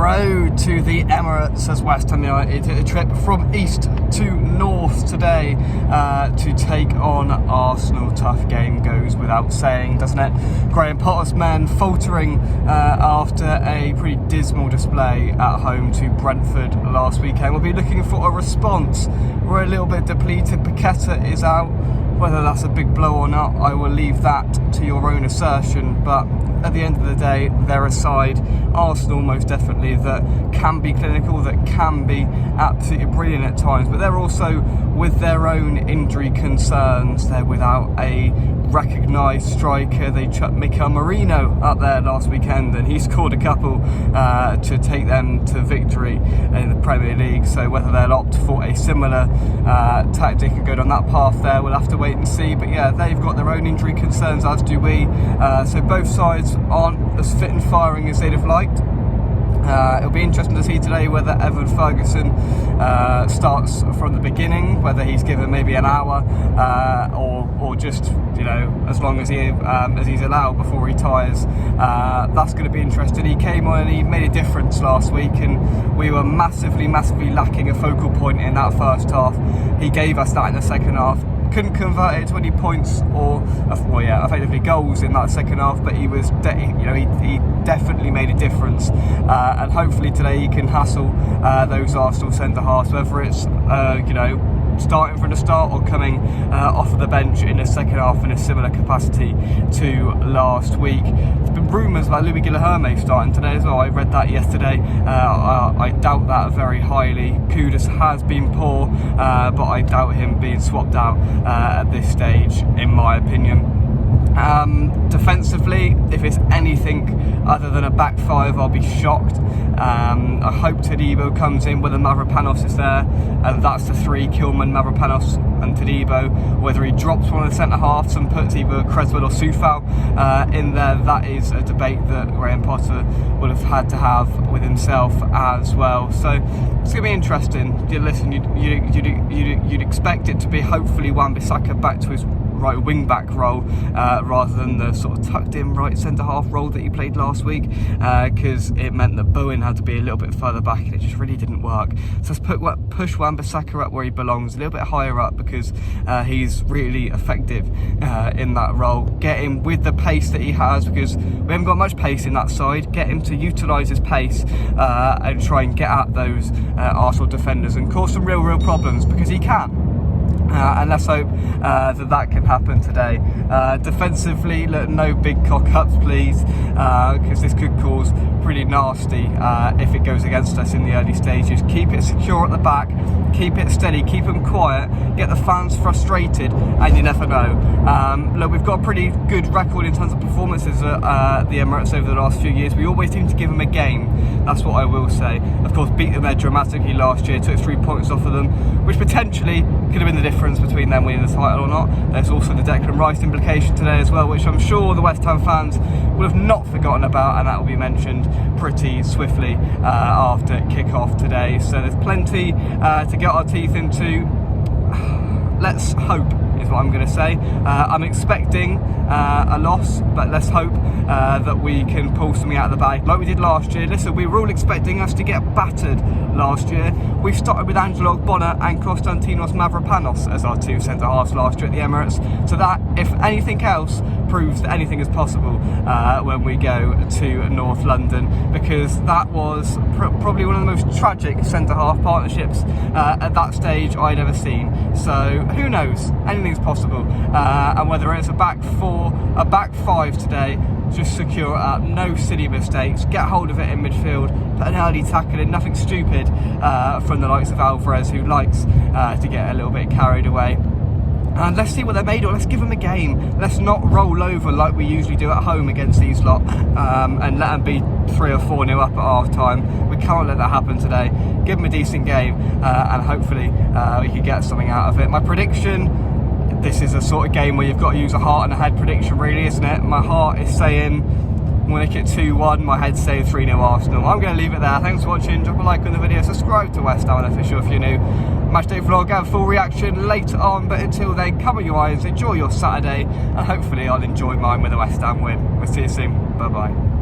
road to the Emirates as West Ham United hit a trip from east to north today to take on Arsenal. Tough game goes without saying, doesn't it? Graham Potter's men faltering after a pretty dismal display at home to Brentford last weekend. We'll be looking for a response. We're a little bit depleted. Paqueta is out. Whether that's a big blow or not, I will leave that to your own assertion. But at the end of the day, they're a side, Arsenal most definitely, that can be clinical, that can be absolutely brilliant at times. But they're also with their own injury concerns. They're without a recognised striker. They chucked Mikel Merino up there last weekend and he scored a couple to take them to victory in the Premier League. So whether they'll opt for a similar tactic and go down that path there, we'll have to wait and see. But yeah, they've got their own injury concerns, as do we. So both sides aren't as fit and firing as they'd have liked. It'll be interesting to see today whether Evan Ferguson starts from the beginning, whether he's given maybe an hour or just, you know, as long as he's allowed before he tires. That's going to be interesting. He came on and he made a difference last week, and we were massively lacking a focal point in that first half. He gave us that in the second half. Couldn't convert it to any points or, effectively goals in that second half, but he was, he definitely made a difference, and hopefully today he can hassle those Arsenal centre halves, whether it's starting from the start or coming off of the bench in the second half in a similar capacity to last week. There's been rumours about Louis Guilherme starting today as well. I read that yesterday. I doubt that very highly. Kudus has been poor, but I doubt him being swapped out at this stage, in my opinion. Defensively, if it's anything other than a back five, I'll be shocked. I hope Todibo comes in whether Mavropanos is there, and that's the three: Kilman, Mavropanos and Todibo. Whether he drops one of the centre halves and puts either Creswell or Soufal in there, that is a debate that Graham Potter would have had to have with himself as well. So it's going to be interesting. Listen, you'd expect it to be hopefully Wan-Bissaka back to his right wing back role rather than the sort of tucked in right centre half role that he played last week, because it meant that Bowen had to be a little bit further back and it just really didn't work. So let's push Wan-Bissaka up where he belongs, a little bit higher up, because he's really effective in that role. Get him with the pace that he has, because we haven't got much pace in that side. Get him to utilise his pace and try and get at those Arsenal defenders and cause some real problems, because he can. And let's hope that can happen today. Defensively, look, no big cock-ups please, because this could cause pretty nasty if it goes against us in the early stages. Keep it secure at the back, keep it steady, keep them quiet, get the fans frustrated, and you never know. Look, we've got a pretty good record in terms of performances at the Emirates over the last few years. We always seem to give them a game, that's what I will say. Of course, beat them there dramatically last year, took 3 points off of them, which potentially could have been the difference between them winning the title or not. There's also the Declan Rice implication today as well, which I'm sure the West Ham fans will have not forgotten about, and that will be mentioned pretty swiftly after kick-off today. So there's plenty to get our teeth into. Let's hope is what I'm going to say. I'm expecting a loss, but let's hope that we can pull something out of the bag like we did last year. Listen, we were all expecting us to get battered last year. We started with Angelo Ogbonna and Konstantinos Mavropanos as our two centre halves last year at the Emirates. So that, if anything else, proves that anything is possible when we go to North London, because that was probably one of the most tragic centre half partnerships at that stage I'd ever seen. So who knows? Anything's possible, and whether it's a back four, a back five today, just secure it up, no silly mistakes, get hold of it in midfield, put an early tackle in, nothing stupid from the likes of Alvarez, who likes to get a little bit carried away. And let's see what they're made of. Let's give them a game. Let's not roll over like we usually do at home against these lot, and let them be 3 or 4-0 up at half time. We can't let that happen today. Give them a decent game, and hopefully we can get something out of it. My prediction, this is a sort of game where you've got to use a heart and a head prediction, really, isn't it? My heart is saying we'll nick it 2-1, my head's saying 3-0 Arsenal. I'm going to leave it there. Thanks for watching. Drop a like on the video. Subscribe to West Ham Official if you're new. Matchday vlog, have a full reaction later on, but until then, cover your eyes, enjoy your Saturday, and hopefully I'll enjoy mine with a West Ham win. We'll see you soon. Bye bye.